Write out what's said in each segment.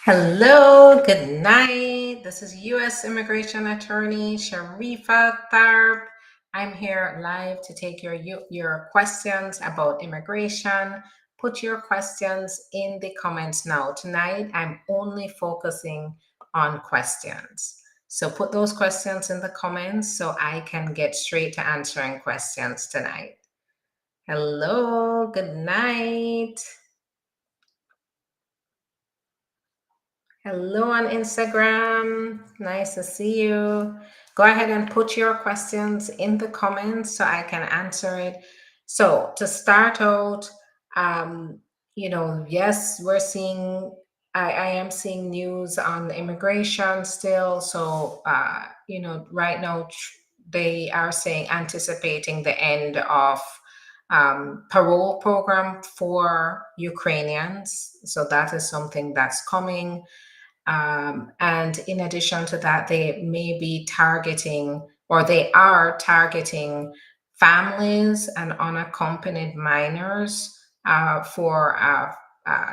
Hello, good night. This is U.S. Immigration Attorney Sharifa Tharpe. I'm here live to take your questions about immigration. Put your questions in the comments now. Tonight, I'm only focusing on questions. So put those questions in the comments so I can get straight to answering questions tonight. Hello, good night. Hello on Instagram. Nice to see you. Go ahead and put your questions in the comments so I can answer it. So to start out, yes, I am seeing news on immigration still. So, right now they are saying anticipating the end of parole program for Ukrainians. So that is something that's coming. And in addition to that, they may be targeting, or they are targeting, families and unaccompanied minors for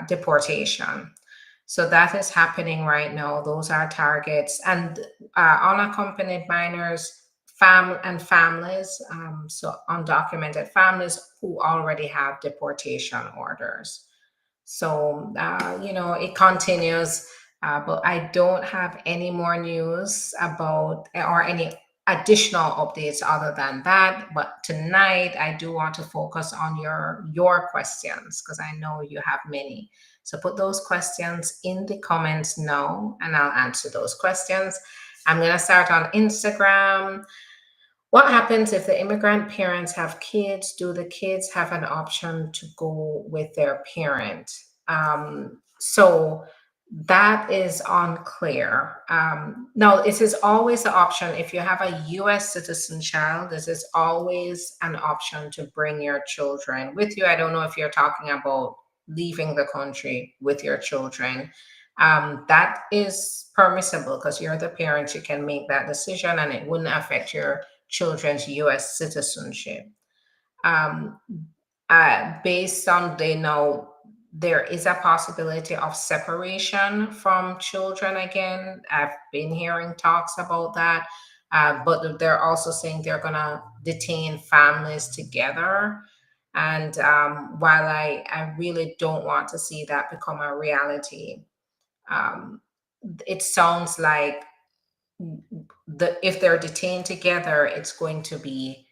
deportation. So that is happening right now. Those are targets, and unaccompanied minors, families, so undocumented families who already have deportation orders. So, it continues, but I don't have any more news about or any additional updates other than that. But tonight, I do want to focus on your questions because I know you have many. So put those questions in the comments now, and I'll answer those questions. I'm going to start on Instagram. What happens if the immigrant parents have kids? Do the kids have an option to go with their parent? So that is unclear. No, it is always an option. If you have a US citizen child, this is always an option to bring your children with you. I don't know if you're talking about leaving the country with your children. That is permissible because you're the parent. You can make that decision and it wouldn't affect your children's US citizenship. Um, Based on they know there is a possibility of separation from children again. I've been hearing talks about that, but they're also saying they're going to detain families together. And while I really don't want to see that become a reality, um, it sounds like if they're detained together, it's going to be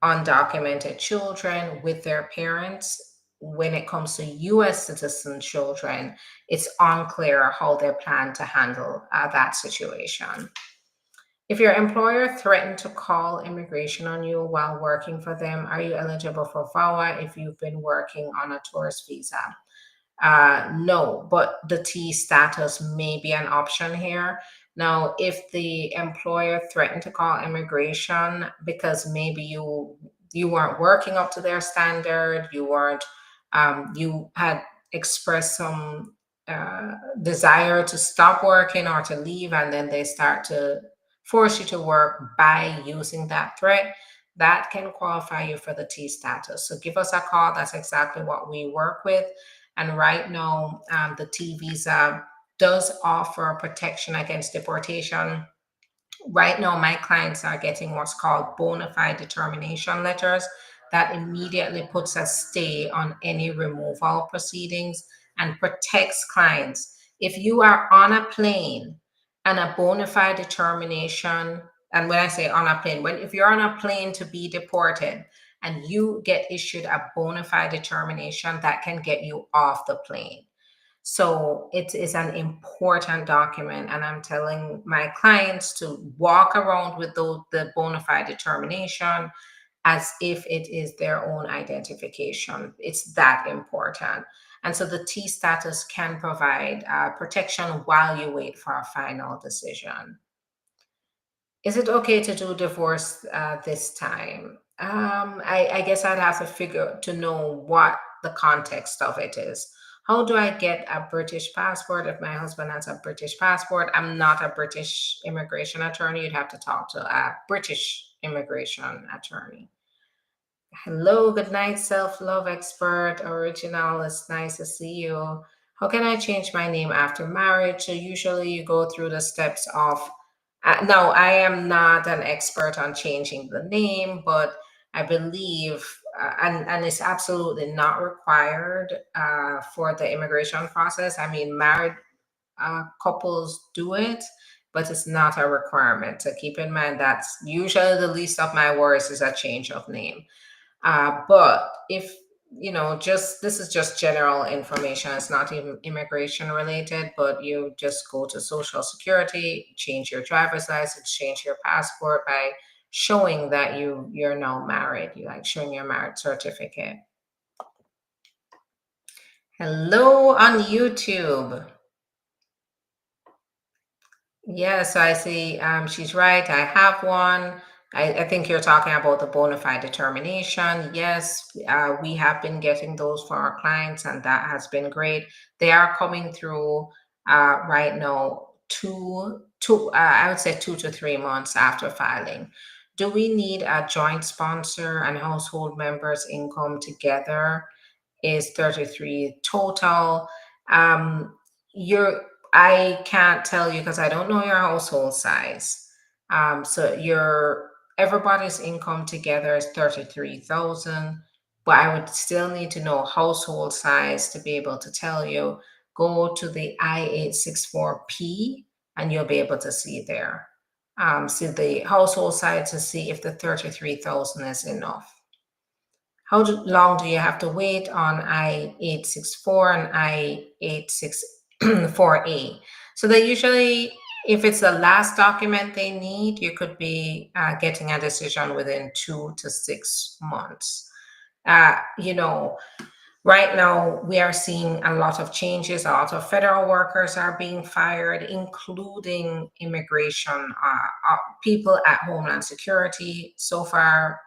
undocumented children with their parents. When it comes to US citizen children, it's unclear how they plan to handle that situation. If your employer threatened to call immigration on you while working for them, are you eligible for VAWA if you've been working on a tourist visa? No, but the T status may be an option here. Now, if the employer threatened to call immigration because maybe you weren't working up to their standard, you had expressed some desire to stop working or to leave, and then they start to force you to work by using that threat, that can qualify you for the T status. So give us a call. That's exactly what we work with. And right now, the T visa does offer protection against deportation. Right now, my clients are getting what's called bona fide determination letters that immediately puts a stay on any removal proceedings and protects clients. If you are on a plane and a bona fide determination, and when I say on a plane, if you're on a plane to be deported and you get issued a bona fide determination, that can get you off the plane. So it is an important document, and I'm telling my clients to walk around with the bona fide determination as if it is their own identification. It's that important. And so the T status can provide protection while you wait for a final decision. Is it okay to do divorce this time? I guess I'd have to figure to know what the context of it is. How do I get a British passport if my husband has a British passport? I'm not a British immigration attorney. You'd have to talk to a British immigration attorney. Hello, good night, self love expert, original. It's nice to see you. How can I change my name after marriage? So usually you go through the steps of, now I am not an expert on changing the name, but I believe, and it's absolutely not required for the immigration process. I mean, married couples do it, but it's not a requirement. So keep in mind that's usually the least of my worries is a change of name. But if just this is just general information, it's not even immigration related, but you just go to Social Security, change your driver's license, change your passport by showing that you're now married. You like showing your marriage certificate. Hello on YouTube. Yes, I see. She's right. I have one. I think you're talking about the bona fide determination. Yes, we have been getting those for our clients, and that has been great. They are coming through right now, I would say 2 to 3 months after filing. Do we need a joint sponsor and household members' income together? Is 33 total. Um, you're I can't tell you because I don't know your household size. So your everybody's income together is 33,000, but I would still need to know household size to be able to tell you. Go to the I-864P and you'll be able to see there. See the household size to see if the 33,000 is enough. Long do you have to wait on I-864 and I-864A? So they usually, if it's the last document they need, you could be getting a decision within 2 to 6 months. You know, Right now, we are seeing a lot of changes. A lot of federal workers are being fired, including immigration people at Homeland Security. So far,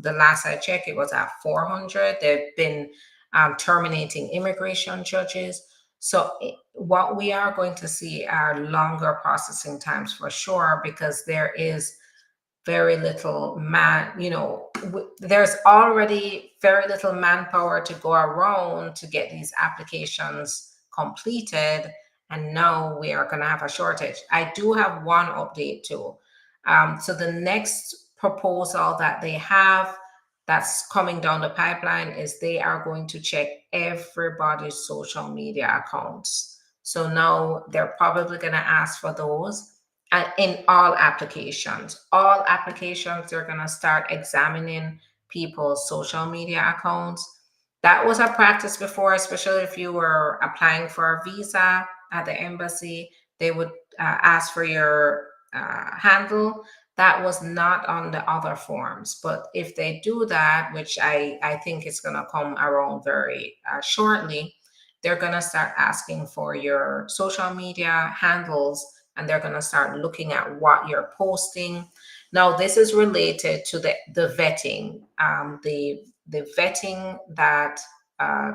the last I checked, it was at 400. They've been terminating immigration judges. So, what we are going to see are longer processing times for sure, because there is very little there's already very little manpower to go around to get these applications completed, and now we are going to have a shortage. I do have one update too. So the next proposal that they have that's coming down the pipeline is they are going to check everybody's social media accounts. So now they're probably going to ask for those in all applications. All applications, they're going to start examining people's social media accounts. That was a practice before, especially if you were applying for a visa at the embassy. They would ask for your handle. That was not on the other forms. But if they do that, which I think is going to come around very shortly, they're going to start asking for your social media handles, and they're going to start looking at what you're posting. Now, this is related to the vetting, the vetting that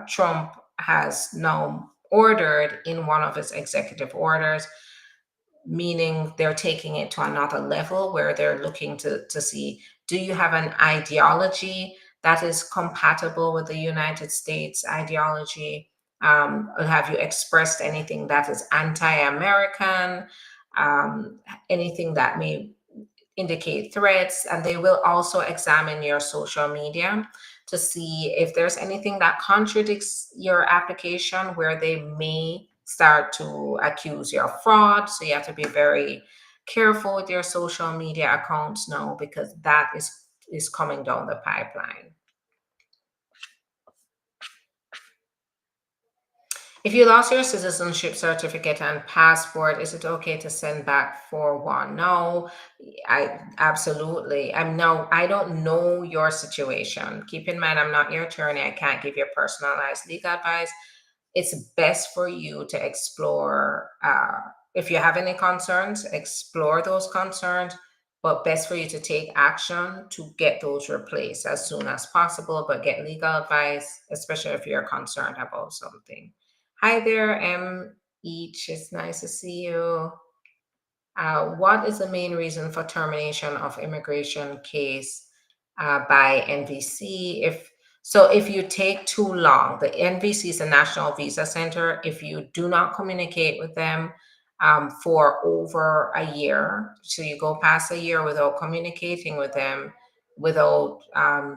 Trump has now ordered in one of his executive orders, meaning they're taking it to another level where they're looking to see, do you have an ideology that is compatible with the United States ideology? Have you expressed anything that is anti-American? Anything that may indicate threats? And they will also examine your social media to see if there's anything that contradicts your application, where they may start to accuse you of fraud. So you have to be very careful with your social media accounts now, because that is coming down the pipeline. If you lost your citizenship certificate and passport, is it okay to send back for one? No, I absolutely. I don't know your situation. Keep in mind, I'm not your attorney. I can't give you personalized legal advice. It's best for you to explore. If you have any concerns, explore those concerns, but best for you to take action to get those replaced as soon as possible, but get legal advice, especially if you're concerned about something. Hi there, Each. It's nice to see you. What is the main reason for termination of immigration case by NVC? If So if you take too long, the NVC is a National Visa Center. If you do not communicate with them for over a year, so you go past a year without communicating with them, without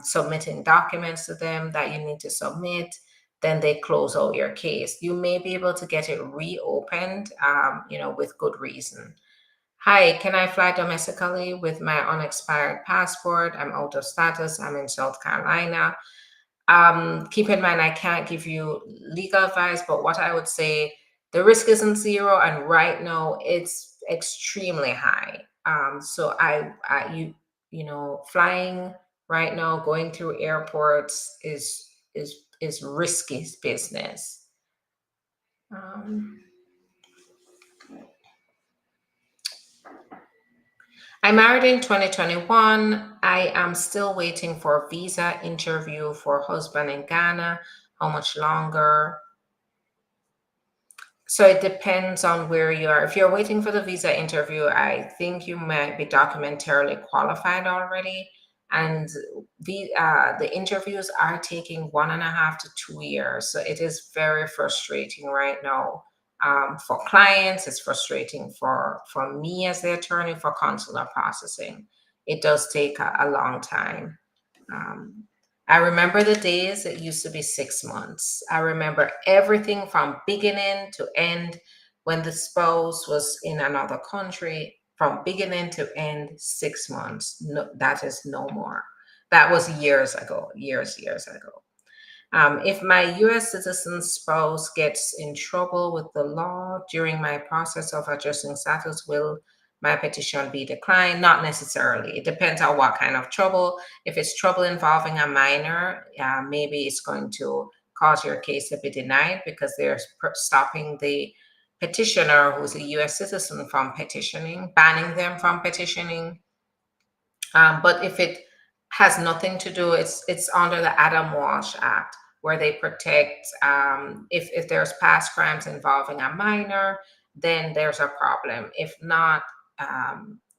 submitting documents to them that you need to submit, then they close out your case. You may be able to get it reopened, with good reason. Hi, can I fly domestically with my unexpired passport? I'm out of status. I'm in South Carolina. Keep in mind, I can't give you legal advice, but what I would say, the risk isn't zero, and right now it's extremely high. So flying right now, going through airports is risky business. Um, I married in 2021. I am still waiting for a visa interview for husband in Ghana. How much longer? So it depends on where you are. If you're waiting for the visa interview, I think you might be documentarily qualified already. And the interviews are taking 1.5 to 2 years. So it is very frustrating right now. For clients, it's frustrating for me as the attorney for consular processing. It does take a long time. Um, I remember the days it used to be 6 months. I remember everything from beginning to end when the spouse was in another country, from beginning to end, 6 months. No, that is no more. That was years ago, years ago. If my US citizen spouse gets in trouble with the law during my process of adjusting status, will my petition be declined? Not necessarily. It depends on what kind of trouble. If it's trouble involving a minor, maybe it's going to cause your case to be denied because they're stopping the petitioner who's a US citizen from petitioning, banning them from petitioning. But if it has nothing to do, it's under the Adam Walsh Act, where they protect, if there's past crimes involving a minor, then there's a problem. If not,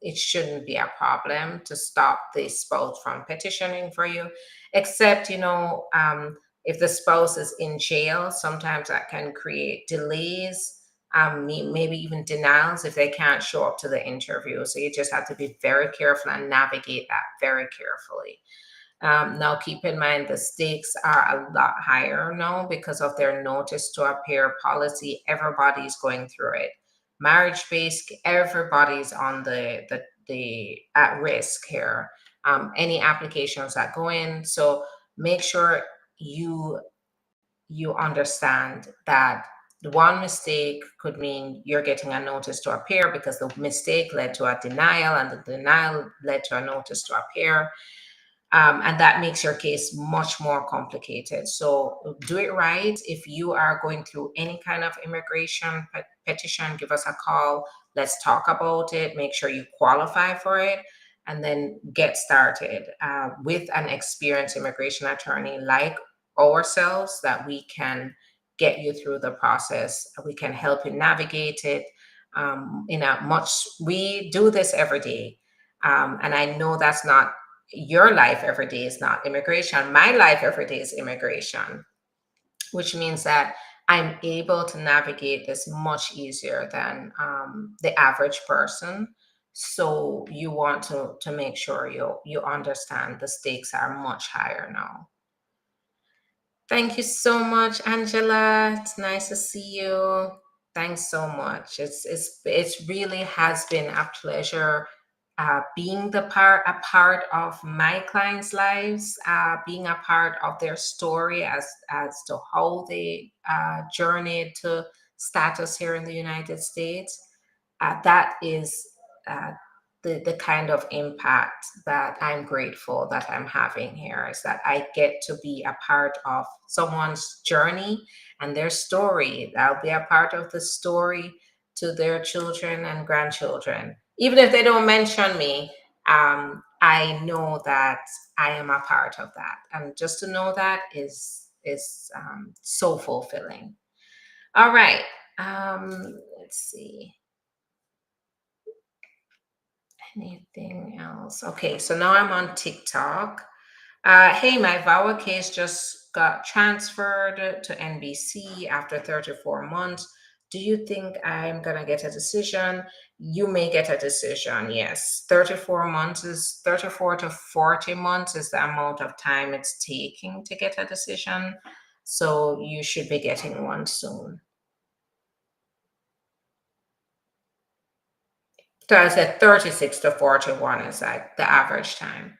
it shouldn't be a problem to stop the spouse from petitioning for you, except if the spouse is in jail, sometimes that can create delays, maybe even denials if they can't show up to the interview. So you just have to be very careful and navigate that very carefully. Now, keep in mind the stakes are a lot higher now because of their notice to appear policy. Everybody's going through it. Marriage based, everybody's on the at risk here. Any applications that go in, so make sure you you understand that one mistake could mean you're getting a notice to appear because the mistake led to a denial and the denial led to a notice to appear. And that makes your case much more complicated. So do it right. If you are going through any kind of immigration petition, give us a call. Let's talk about it. Make sure you qualify for it, and then get started with an experienced immigration attorney like ourselves, that we can get you through the process. We can help you navigate it. We do this every day. And I know that's not your life every day is not immigration. My life every day is immigration, which means that I'm able to navigate this much easier than the average person. So you want to make sure you understand the stakes are much higher now. Thank you so much, Angela. It's nice to see you. Thanks so much. It's really has been a pleasure being a part of my clients' lives, being a part of their story as to how they journeyed to status here in the United States. That is uh, the kind of impact that I'm grateful that I'm having here, is that I get to be a part of someone's journey and their story. I'll be a part of the story to their children and grandchildren. Even if they don't mention me, I know that I am a part of that. And just to know that is so fulfilling. All right. Let's see. Anything else? Okay, so now I'm on TikTok. Hey, my VAWA case just got transferred to NBC after 34 months. Do you think I'm going to get a decision? You may get a decision, yes. 34 to 40 months is the amount of time it's taking to get a decision. So you should be getting one soon. So I said 36 to 41 is like the average time.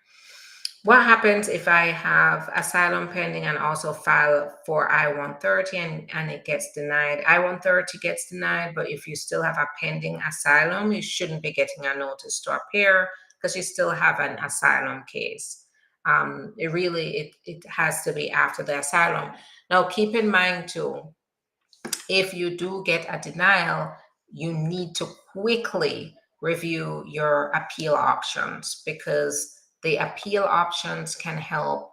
What happens if I have asylum pending and also file for I-130 and it gets denied? I-130 gets denied, but if you still have a pending asylum, you shouldn't be getting a notice to appear because you still have an asylum case. It has to be after the asylum. Now, keep in mind too, if you do get a denial, you need to quickly review your appeal options because the appeal options can help.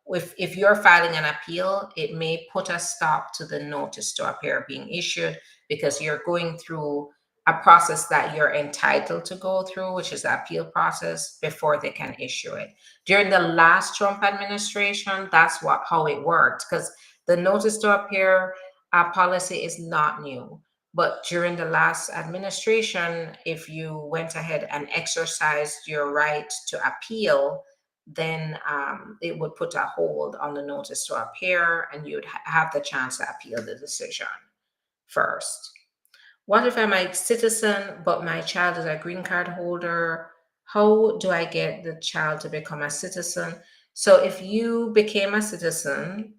If you're filing an appeal, it may put a stop to the notice to appear being issued because you're going through a process that you're entitled to go through, which is the appeal process, before they can issue it. During the last Trump administration, that's how it worked because the notice to appear policy is not new. But during the last administration, if you went ahead and exercised your right to appeal, then it would put a hold on the notice to appear and you'd have the chance to appeal the decision first. What if I'm a citizen, but my child is a green card holder? How do I get the child to become a citizen? So if you became a citizen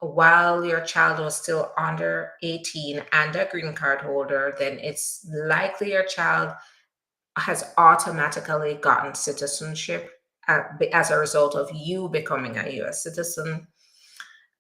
while your child was still under 18 and a green card holder, then it's likely your child has automatically gotten citizenship as a result of you becoming a US citizen.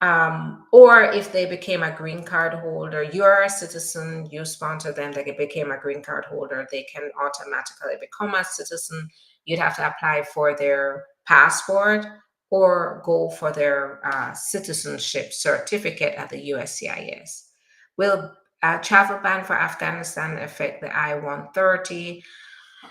Or if they became a green card holder, you're a citizen, you sponsor them, they became a green card holder, they can automatically become a citizen. You'd have to apply for their passport or go for their citizenship certificate at the USCIS. Will a travel ban for Afghanistan affect the I-130?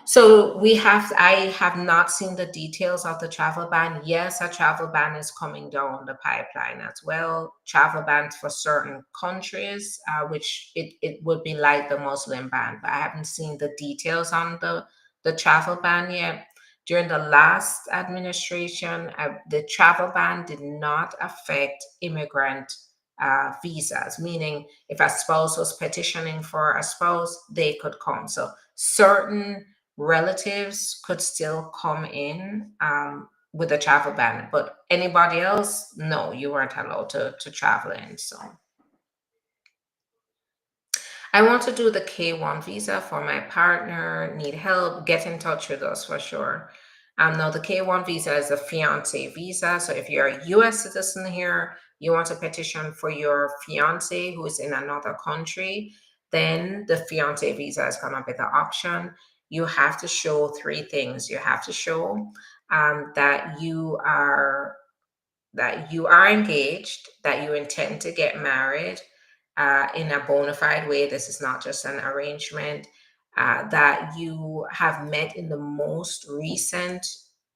So I have not seen the details of the travel ban. Yes, a travel ban is coming down the pipeline as well. Travel bans for certain countries, which it would be like the Muslim ban, but I haven't seen the details on the travel ban yet. During the last administration, the travel ban did not affect immigrant visas, meaning if a spouse was petitioning for a spouse, they could come. So certain relatives could still come in with a travel ban, but anybody else, no, you weren't allowed to travel in. So I want to do the K1 visa for my partner, need help, get in touch with us for sure. Now, the K1 visa is a fiance visa. So if you're a US citizen here, you want to petition for your fiance who is in another country, then the fiance visa is going to be the option. You have to show three things. You have to show that you are engaged, that you intend to get married in a bona fide way. This is not just an arrangement. That you have met in the most recent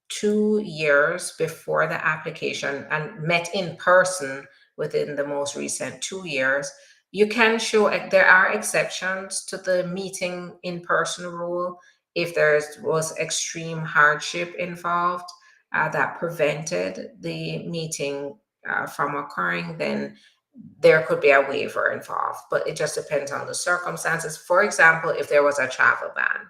2 years before the application and met in person within the most recent 2 years. You can show there are exceptions to the meeting in person rule if there was extreme hardship involved that prevented the meeting from occurring, then there could be a waiver involved, but it just depends on the circumstances. For example, if there was a travel ban.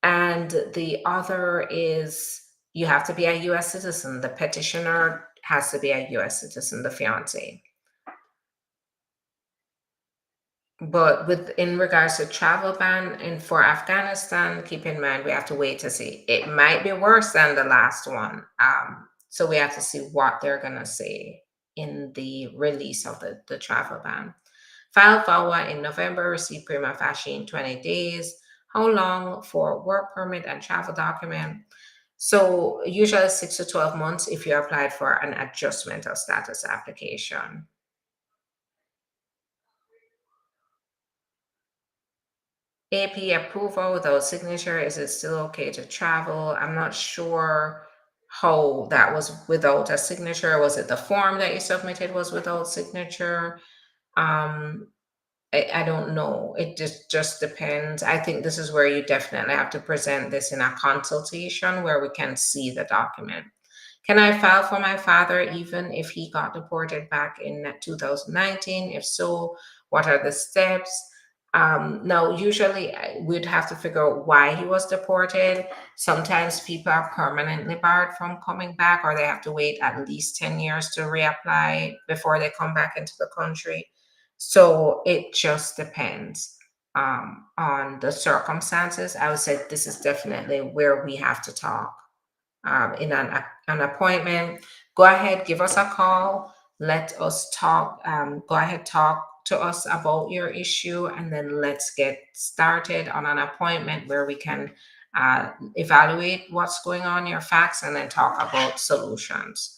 And the other is you have to be a US citizen. The petitioner has to be a US citizen, the fiance. But in regards to travel ban and for Afghanistan, keep in mind we have to wait to see. It might be worse than the last one. So we have to see what they're gonna say in the release of the travel ban. File FAWA in November, receive prima facie in 20 days. How long for work permit and travel document? So usually 6 to 12 months if you applied for an adjustment of status application. AP approval without signature, is it still okay to travel? I'm not sure how that was without a signature. Was it the form that you submitted was without signature? Um, I don't know. It just depends. I think this is where you definitely have to present this in a consultation where we can see the document. Can I file for my father even if he got deported back in 2019? If so, what are the steps? Now, usually we'd have to figure out why he was deported. Sometimes people are permanently barred from coming back, or they have to wait at least 10 years to reapply before they come back into the country. So it just depends on the circumstances. I would say this is definitely where we have to talk in an appointment. Go ahead, give us a call. Let us talk. Go ahead, talk to us about your issue, and then let's get started on an appointment where we can evaluate what's going on, your facts, and then talk about solutions.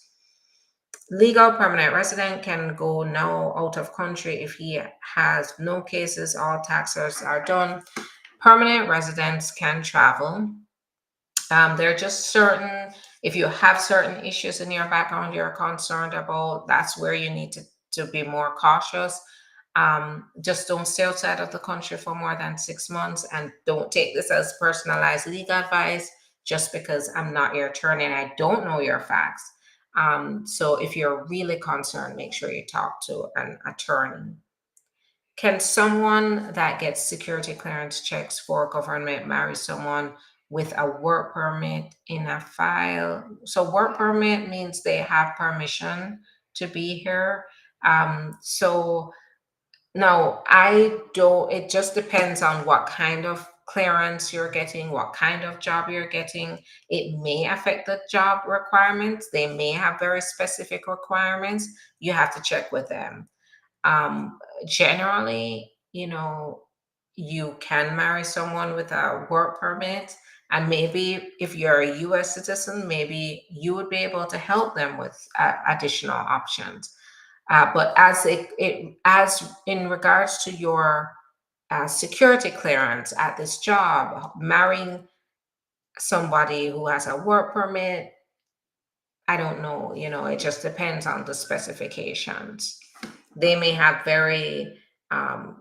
Legal permanent resident can go now out of country if he has no cases, all taxes are done. Permanent residents can travel. There are just certain, if you have certain issues in your background you're concerned about, that's where you need to be more cautious. Just don't stay outside of the country for more than 6 months, and don't take this as personalized legal advice just because I'm not your attorney and I don't know your facts. So if you're really concerned, make sure you talk to an attorney. Can someone that gets security clearance checks for government marry someone with a work permit in a file? So, work permit means they have permission to be here. So, now I don't, it just depends on what kind of clearance you're getting, what kind of job you're getting. It may affect the job requirements, they may have very specific requirements. You have to check with them. um, Generally, you can marry someone with a work permit, and maybe if you're a U.S. citizen, maybe you would be able to help them with additional options. But as in regards to your security clearance at this job, marrying somebody who has a work permit, I don't know. It just depends on the specifications. They may have very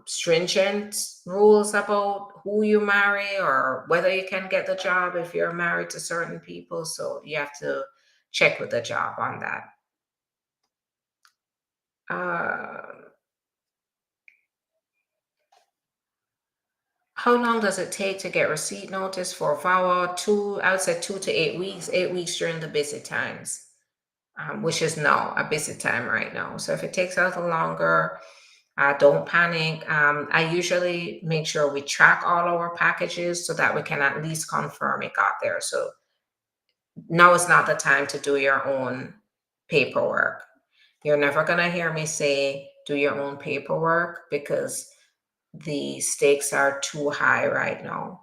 stringent rules about who you marry or whether you can get the job if you're married to certain people. So you have to check with the job on that. Uh, how long does it take to get receipt notice for VAWA? I would say 2 to 8 weeks, 8 weeks during the busy times, which is now a busy time right now. So if it takes a little longer, don't panic. I usually make sure we track all our packages so that we can at least confirm it got there. So now is not the time to do your own paperwork. You're never going to hear me say do your own paperwork because the stakes are too high right now.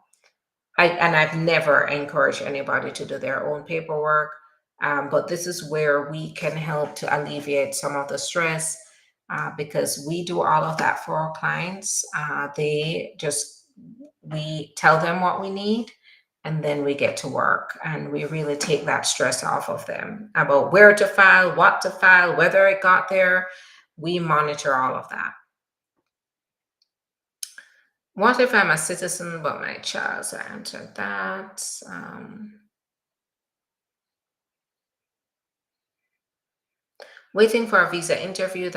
I've never encouraged anybody to do their own paperwork, but this is where we can help to alleviate some of the stress because we do all of that for our clients. We tell them what we need, and then we get to work, and we really take that stress off of them about where to file, what to file, whether it got there. We monitor all of that. What if I'm a citizen but my child? So I answered that. Waiting for a visa interview,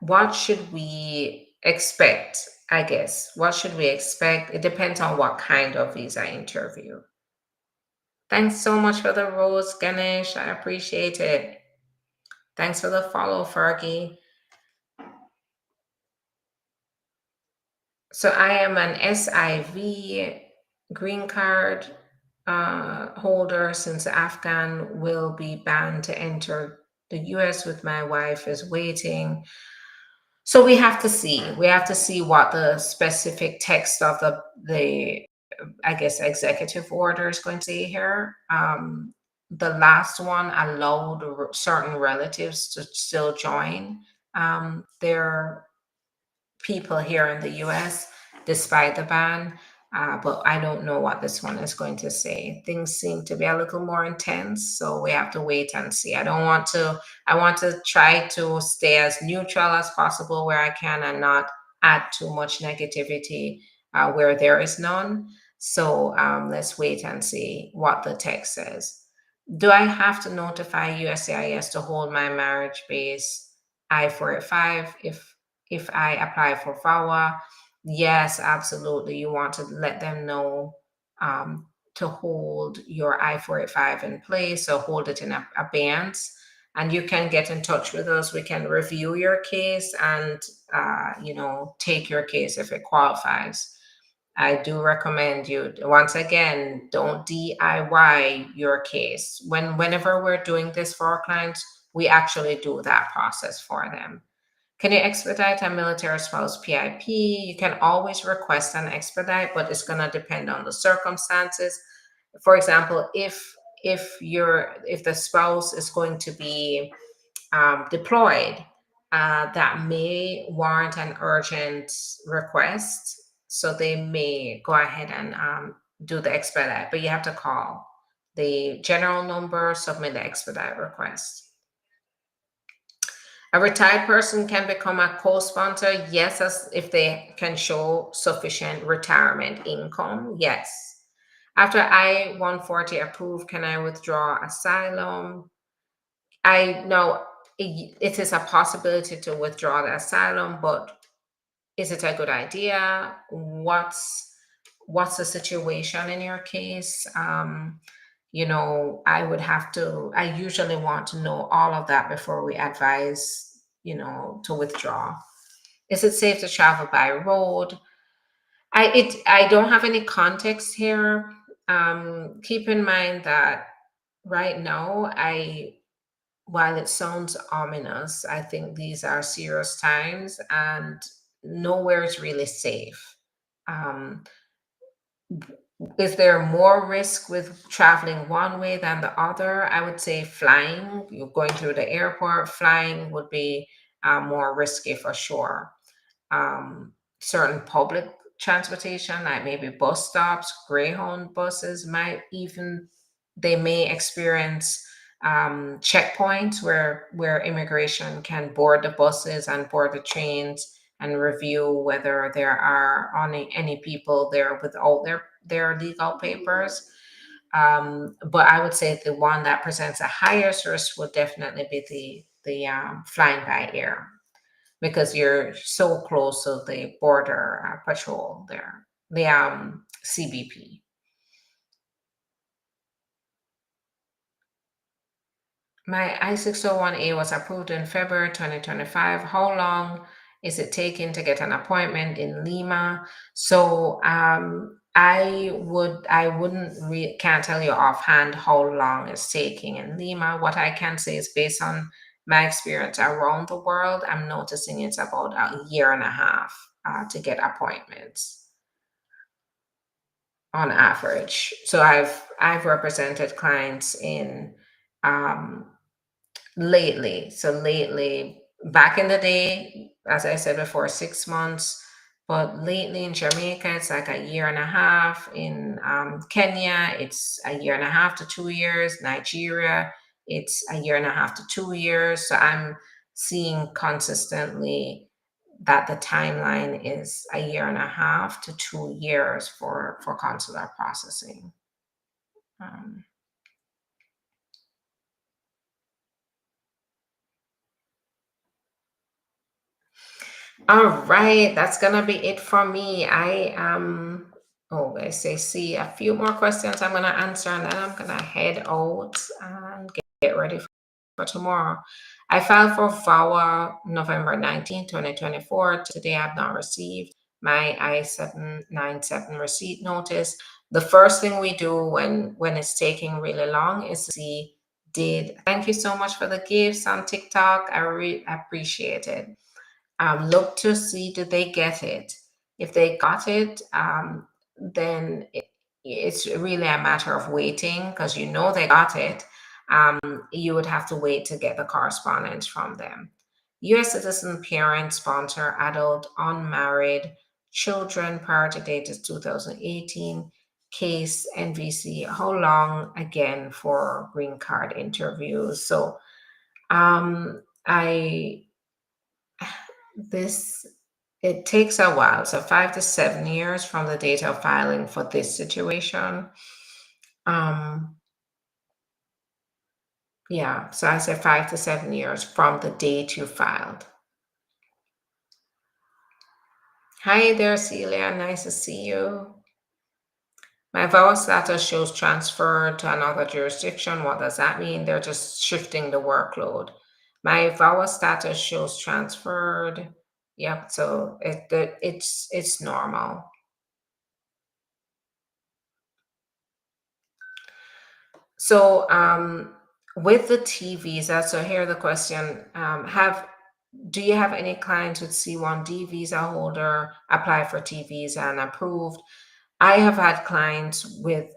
what should we expect? I guess. What should we expect? It depends on what kind of visa interview. Thanks so much for the rose, Ganesh. I appreciate it. Thanks for the follow, Fergie. So I am an SIV green card holder since Afghan will be banned to enter the US with my wife is waiting. So we have to see. We have to see what the specific text of the I guess executive order is going to say here. The last one allowed certain relatives to still join their people here in the US despite the ban. But I don't know what this one is going to say. Things seem to be a little more intense, so we have to wait and see. I want to try to stay as neutral as possible where I can and not add too much negativity where there is none. So let's wait and see what the text says. Do I have to notify USCIS to hold my marriage base I-485 if I apply for FAWA? Yes, absolutely. You want to let them know to hold your I-485 in place, or hold it in abeyance. And you can get in touch with us. We can review your case and, take your case if it qualifies. I do recommend you, once again, don't DIY your case. Whenever we're doing this for our clients, we actually do that process for them. Can you expedite a military spouse PIP? You can always request an expedite, but it's going to depend on the circumstances. For example, if the spouse is going to be deployed, that may warrant an urgent request. So they may go ahead and do the expedite, but you have to call the general number, submit the expedite request. A retired person can become a co-sponsor, yes, as if they can show sufficient retirement income, yes. After I-140 approved, can I withdraw asylum? I know it is a possibility to withdraw the asylum, but is it a good idea? What's the situation in your case? I usually want to know all of that before we advise, to withdraw. Is it safe to travel by road? I don't have any context here. Keep in mind that right now, while it sounds ominous, I think these are serious times and nowhere is really safe. Um, is there more risk with traveling one way than the other? I would say flying, you're going through the airport, flying would be more risky for sure. Certain public transportation, like maybe bus stops, Greyhound buses, they may experience checkpoints where immigration can board the buses and board the trains and review whether there are any people there without their legal papers. But I would say the one that presents the highest risk would definitely be the flying by air, because you're so close to the border patrol there, the CBP. My I-601A was approved in February 2025. How long is it taking to get an appointment in Lima? So can't tell you offhand how long it's taking in Lima. What I can say is based on my experience around the world, I'm noticing it's about a year and a half to get appointments on average. So I've represented clients in um, lately. So lately, back in the day, as I said before, 6 months. But lately in Jamaica, it's like a year and a half. In Kenya, it's a year and a half to 2 years. Nigeria, it's a year and a half to 2 years. So I'm seeing consistently that the timeline is a year and a half to 2 years for consular processing. Um, All right, that's gonna be it for me. I see a few more questions I'm gonna answer, and then I'm gonna head out and get ready for tomorrow. I filed for VAWA November 19, 2024. Today I've not received my I-797 receipt notice. The first thing we do when it's taking really long is to see did. Thank you so much for the gifts on TikTok. I really appreciate it. Look to see do they get it. If they got it, then it's really a matter of waiting, because they got it. You would have to wait to get the correspondence from them. U.S. citizen, parent, sponsor, adult, unmarried, children. Priority date is 2018. Case NVC. How long again for green card interviews? So I this it takes a while. So 5 to 7 years from the date of filing for this situation. Um, yeah, so I said 5 to 7 years from the date you filed. Hi there, Celia. Nice to see you. My vowel status shows transferred to another jurisdiction. What does that mean? They're just shifting the workload. My vowel status shows transferred. Yep. So it's normal. So with the T visa, so here the question: do you have any clients with C1D visa holder apply for T visa and approved? I have had clients with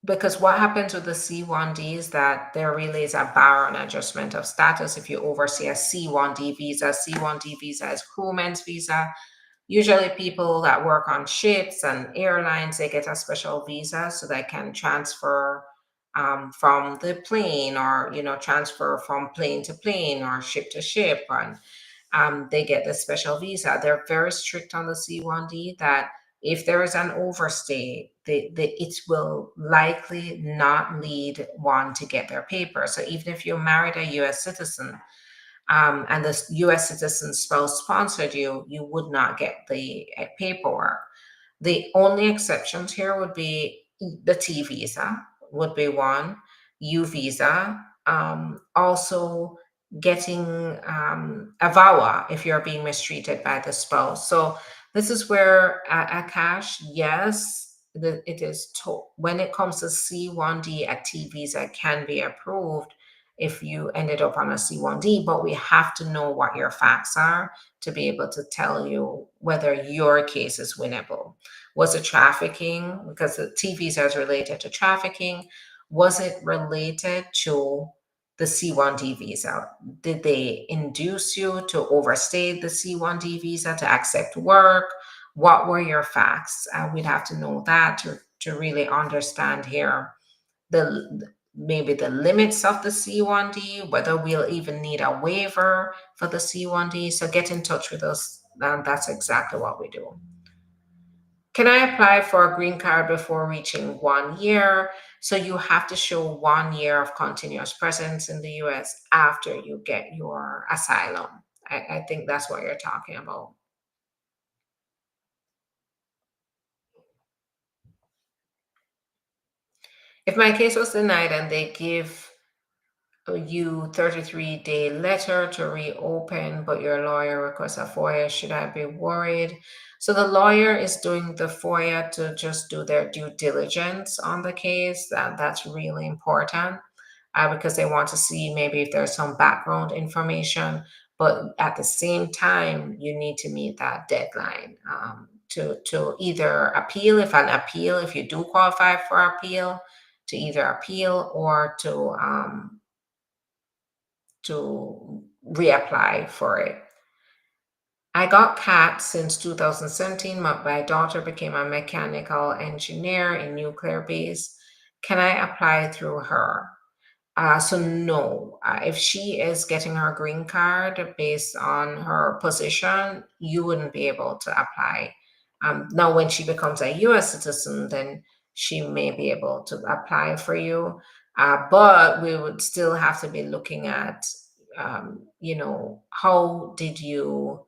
because what happens with the C1D is that there really is a bar on adjustment of status if you oversee a C1D visa. C1D visa is crewman's visa. Usually people that work on ships and airlines, they get a special visa so they can transfer from the plane, or transfer from plane to plane or ship to ship, and they get the special visa. They're very strict on the C1D that if there is an overstay, it will likely not lead one to get their paper. So even if you married a US citizen, and the US citizen spouse sponsored you, you would not get the paperwork. The only exceptions here would be the T visa would be one, U visa, also getting a VAWA if you're being mistreated by the spouse. So this is where a cash, yes, it is when it comes to C1D, a T visa can be approved if you ended up on a C1D, but we have to know what your facts are to be able to tell you whether your case is winnable. Was it trafficking? Because the T visa is related to trafficking. Was it related to the C1D visa? Did they induce you to overstay the C1D visa to accept work? What were your facts? We'd have to know that to really understand here maybe the limits of the C1D, whether we'll even need a waiver for the C1D. So get in touch with us. That's exactly what we do. Can I apply for a green card before reaching 1 year? So you have to show 1 year of continuous presence in the US after you get your asylum. I think that's what you're talking about. If my case was denied and they give you 33-day letter to reopen, but your lawyer requests a FOIA, should I be worried? So the lawyer is doing the FOIA to just do their due diligence on the case. That's really important because they want to see maybe if there's some background information. But at the same time, you need to meet that deadline to either appeal, if you do qualify for appeal, to either appeal or to reapply for it. I got CAT since 2017. My daughter became a mechanical engineer in nuclear base. Can I apply through her? So no, if she is getting her green card based on her position, you wouldn't be able to apply. Now, when she becomes a U.S. citizen, then she may be able to apply for you. But we would still have to be looking at, how did you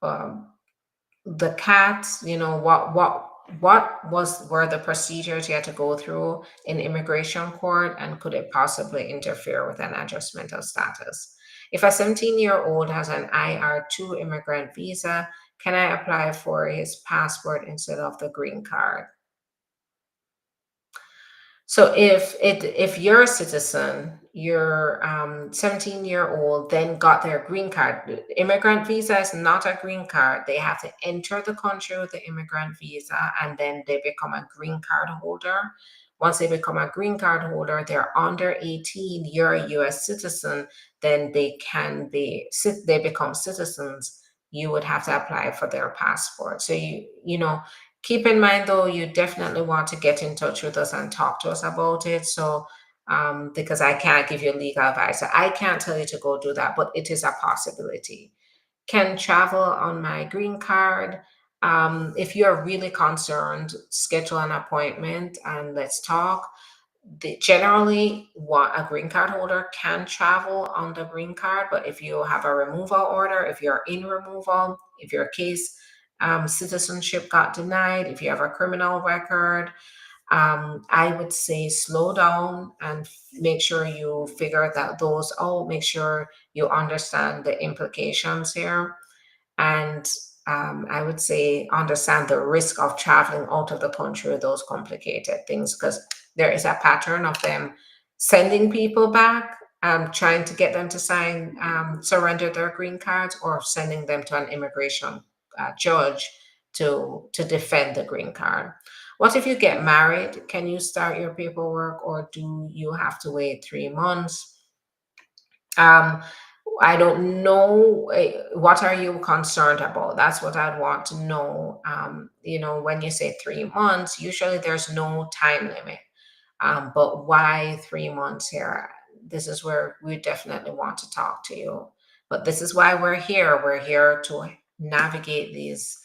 um, the cats, were the procedures you had to go through in immigration court, and could it possibly interfere with an adjustment of status? If a 17-year-old has an IR2 immigrant visa, can I apply for his passport instead of the green card? So if you're a citizen, your 17-year-old then got their green card. Immigrant visa is not a green card. They have to enter the country with the immigrant visa, and then they become a green card holder. Once they become a green card holder, they're under 18, you're a US citizen, then they become citizens. you would have to apply for their passport. So keep in mind though, you definitely want to get in touch with us and talk to us about it. So because I can't give you legal advice. So I can't tell you to go do that, but it is a possibility. Can travel on my green card. If you're really concerned, schedule an appointment and let's talk. Generally, what a green card holder can travel on the green card, but if you have a removal order, if you're in removal, if your case citizenship got denied, if you have a criminal record, I would say slow down and make sure you figure that those out. Make sure you understand the implications here. And I would say understand the risk of traveling out of the country with those complicated things, because there is a pattern of them sending people back, trying to get them to sign, surrender their green cards, or sending them to an immigration judge to defend the green card. What if you get married? Can you start your paperwork, or do you have to wait 3 months? Um, I don't know. What are you concerned about? That's what I'd want to know. When you say 3 months, usually there's no time limit. But why 3 months here? This is where we definitely want to talk to you. But this is why we're here. We're here to navigate these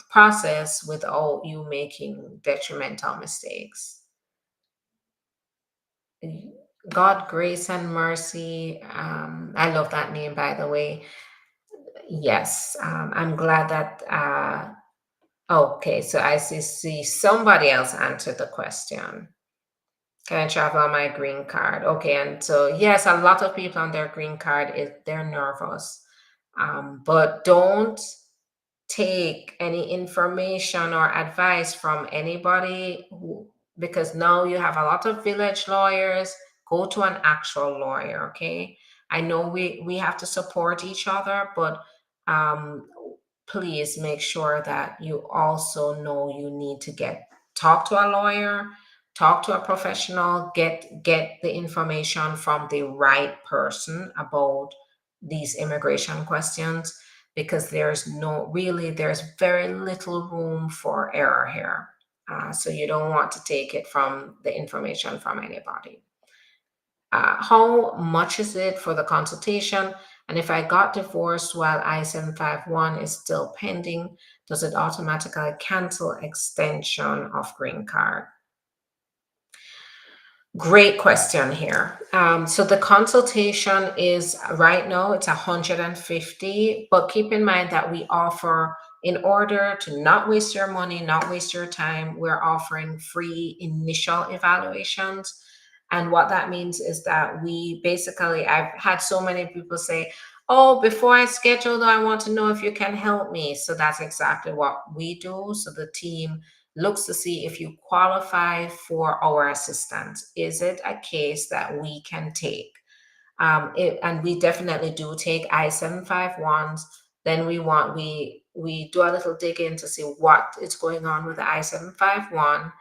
process without you making detrimental mistakes. God, grace, and mercy. I love that name, by the way. Yes, I'm glad that. Okay, so I see somebody else answered the question. Can I travel on my green card? Okay, and so yes, a lot of people on their green card they're nervous, but don't take any information or advice from anybody because now you have a lot of village lawyers. Go to an actual lawyer. Okay, I know we have to support each other, but um please make sure that you also know you need to talk to a lawyer, talk to a professional, get the information from the right person about these immigration questions, because there's very little room for error here. So you don't want to take it from the information from anybody. How much is it for the consultation? And if I got divorced while I-751 is still pending, does it automatically cancel extension of green card? Great question here. So the consultation is right now it's 150, but keep in mind that we offer, in order to not waste your money, not waste your time, we're offering free initial evaluations. And what that means is that I've had so many people say, oh, before I schedule, I want to know if you can help me. So that's exactly what we do. So the team looks to see if you qualify for our assistance. Is it a case that we can take? And we definitely do take I-751s. Then we do a little digging to see what is going on with the I-751.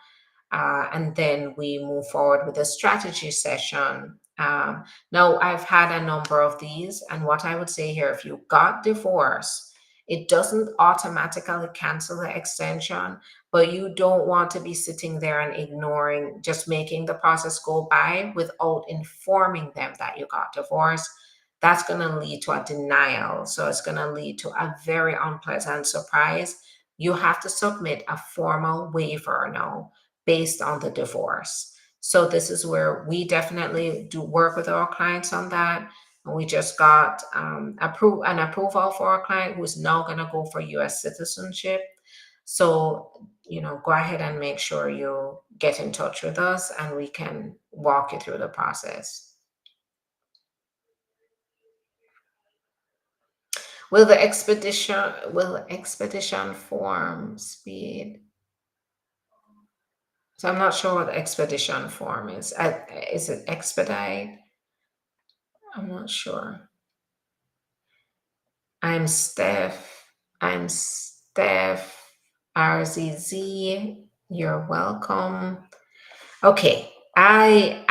And then we move forward with a strategy session. Now, I've had a number of these, and what I would say here, if you got divorced, it doesn't automatically cancel the extension, but you don't want to be sitting there and ignoring, just making the process go by without informing them that you got divorced. That's going to lead to a denial. So it's going to lead to a very unpleasant surprise. You have to submit a formal waiver now based on the divorce. So this is where we definitely do work with our clients on that. And we just got an approval for a client who's now going to go for U.S. citizenship. So, go ahead and make sure you get in touch with us and we can walk you through the process. Will the expedition form speed? So I'm not sure what the expedition form is. Is it expedite? I'm not sure. I'm Steph. I'm Steph RZZ. You're welcome. Okay. I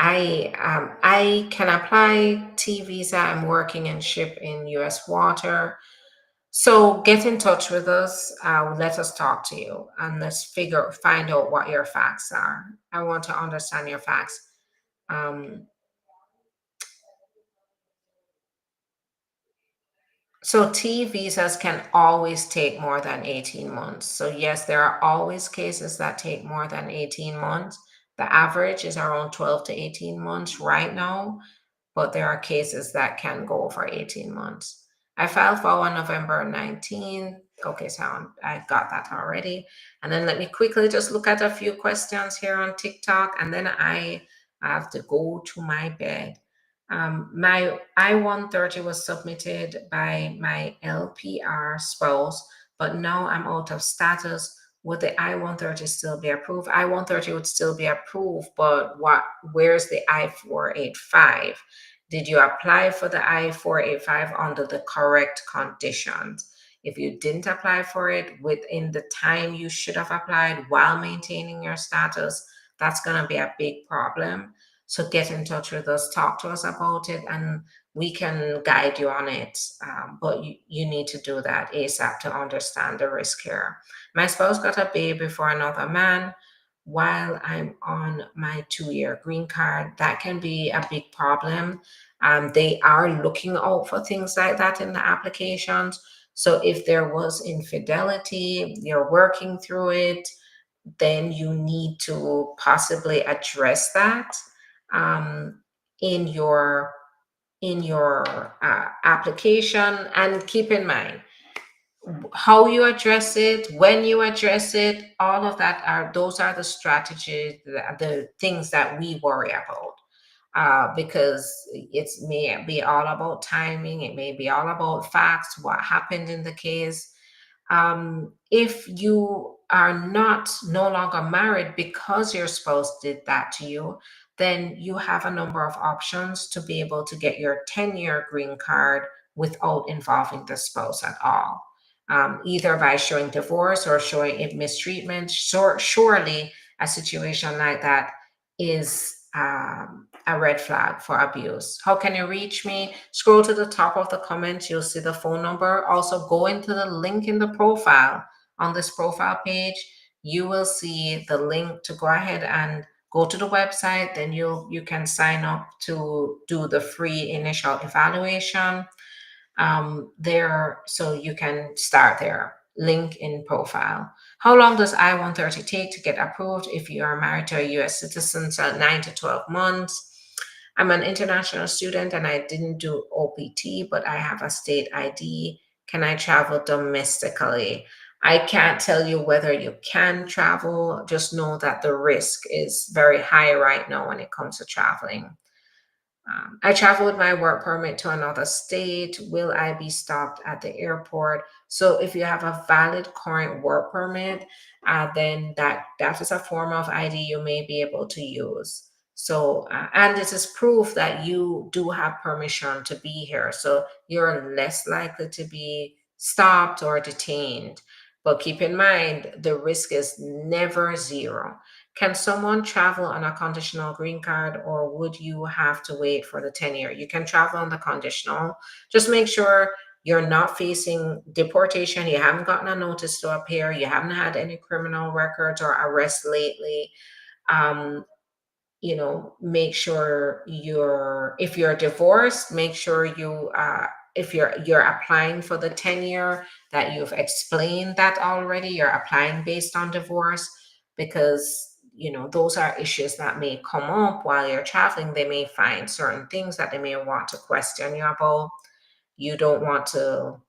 can apply T visa. I'm working and ship in U.S. water. So get in touch with us. Let us talk to you, and let's find out what your facts are. I want to understand your facts. Um, so T visas can always take more than 18 months. So yes, there are always cases that take more than 18 months. The average is around 12 to 18 months right now, but there are cases that can go for 18 months. I filed for on November 19th. Okay, so I got that already. And then let me quickly just look at a few questions here on TikTok, and then I have to go to my bed. My I-130 was submitted by my LPR spouse, but now I'm out of status. Would the I-130 still be approved? I-130 would still be approved, but where's the I-485? Did you apply for the I-485 under the correct conditions? If you didn't apply for it within the time you should have applied while maintaining your status, that's going to be a big problem. So get in touch with us, talk to us about it, and we can guide you on it. But you need to do that ASAP to understand the risk here. My spouse got a baby for another man while I'm on my 2-year green card. That can be a big problem. They are looking out for things like that in the applications. So if there was infidelity, you're working through it, then you need to possibly address that um, in your application. And keep in mind how you address it, when you address it, all of that are those are the strategies, the things that we worry about. Because it may be all about timing, it may be all about facts, what happened in the case. If you are not no longer married because your spouse did that to you, then you have a number of options to be able to get your 10-year green card without involving the spouse at all. Either by showing divorce or showing it mistreatment. Surely a situation like that is a red flag for abuse. How can you reach me? Scroll to the top of the comments, you'll see the phone number. Also, go into the link in the profile. On this profile page, you will see the link to go ahead and go to the website. Then you can sign up to do the free initial evaluation there, so you can start there. Link in profile. How long does I-130 take to get approved if you are married to a US citizen? So 9 to 12 months. I'm an international student and I didn't do OPT, but I have a state ID. Can I travel domestically? I can't tell you whether you can travel. Just know that the risk is very high right now when it comes to traveling. I travel with my work permit to another state. Will I be stopped at the airport? So if you have a valid current work permit, then that is a form of ID you may be able to use. So, and this is proof that you do have permission to be here. So you're less likely to be stopped or detained. But keep in mind, the risk is never zero. Can someone travel on a conditional green card, or would you have to wait for the 10-year? You can travel on the conditional. Just make sure you're not facing deportation. You haven't gotten a notice to appear. You haven't had any criminal records or arrests lately. Um, make sure if you're divorced, make sure if you're applying for the 10-year, that you've explained that already. You're applying based on divorce, because those are issues that may come up while you're traveling. They may find certain things that they may want to question you about. You don't want to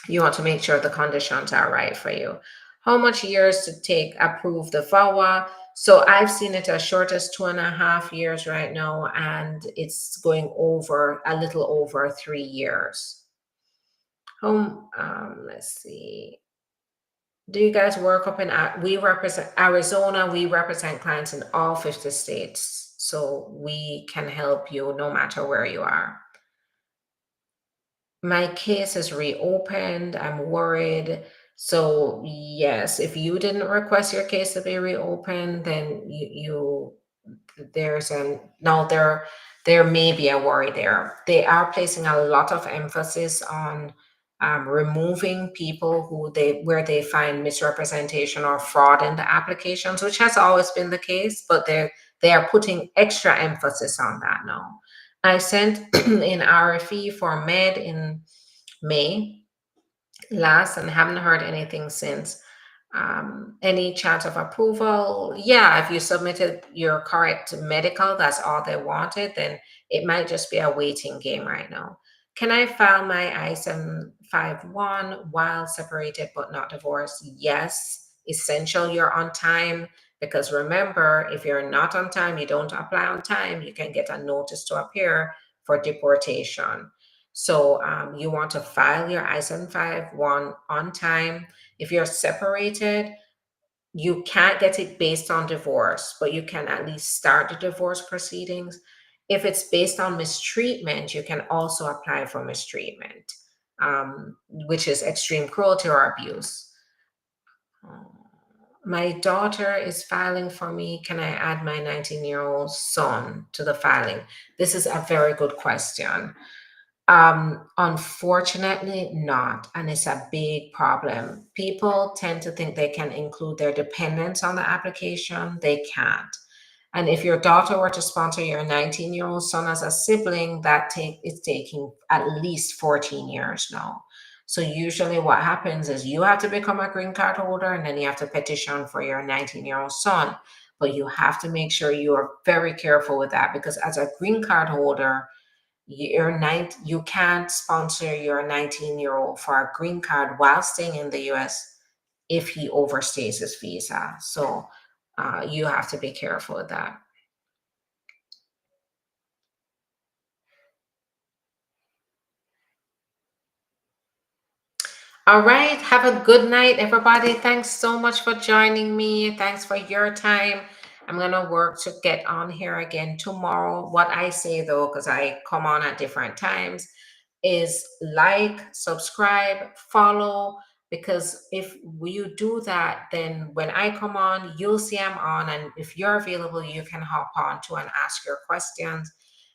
You want to make sure the conditions are right for you. How much years to take approve the VAWA? So I've seen it as short as 2.5 years right now, and it's going over a little over 3 years. Let's see. Do you guys work up in? We represent Arizona. We represent clients in all 50 states, so we can help you no matter where you are. My case is reopened. I'm worried. So yes, if you didn't request your case to be reopened, then there's an no there may be a worry there. They are placing a lot of emphasis on removing people where they find misrepresentation or fraud in the applications, which has always been the case, but they are putting extra emphasis on that now. I sent in RFE for Med in May last and haven't heard anything since. Any chance of approval? Yeah, if you submitted your correct medical, that's all they wanted, then it might just be a waiting game right now. Can I file my I-751 while separated but not divorced? Yes, essential you're on time, because remember, if you're not on time, you don't apply on time, you can get a notice to appear for deportation. So you want to file your I-751 on time. If you're separated, you can't get it based on divorce, but you can at least start the divorce proceedings. If it's based on mistreatment, you can also apply for mistreatment, which is extreme cruelty or abuse. My daughter is filing for me. Can I add my 19-year-old son to the filing? This is a very good question. Unfortunately not, and it's a big problem. People tend to think they can include their dependents on the application. They can't. And if your daughter were to sponsor your 19-year-old son as a sibling, it's taking at least 14 years now. So usually what happens is you have to become a green card holder and then you have to petition for your 19-year-old son. But you have to make sure you are very careful with that, because as a green card holder, you can't sponsor your 19-year-old for a green card while staying in the US if he overstays his visa. So you have to be careful with that. All right. Have a good night, everybody. Thanks so much for joining me. Thanks for your time. I'm going to work to get on here again tomorrow. What I say, though, because I come on at different times, is like, subscribe, follow, because if you do that, then when I come on, you'll see I'm on. And if you're available, you can hop on to and ask your questions.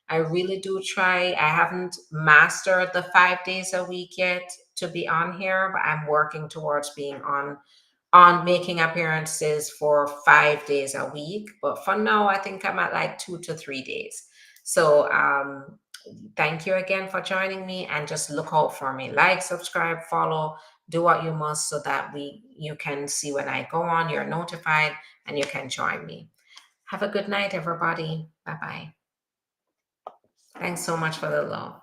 I really do try. I haven't mastered the 5 days a week yet to be on here, but I'm working towards being on making appearances for 5 days a week. But for now, I think I'm at like 2 to 3 days. So thank you again for joining me, and just look out for me. Like, subscribe, follow, do what you must so that you can see when I go on, you're notified, and you can join me. Have a good night, everybody. Bye-bye. Thanks so much for the love.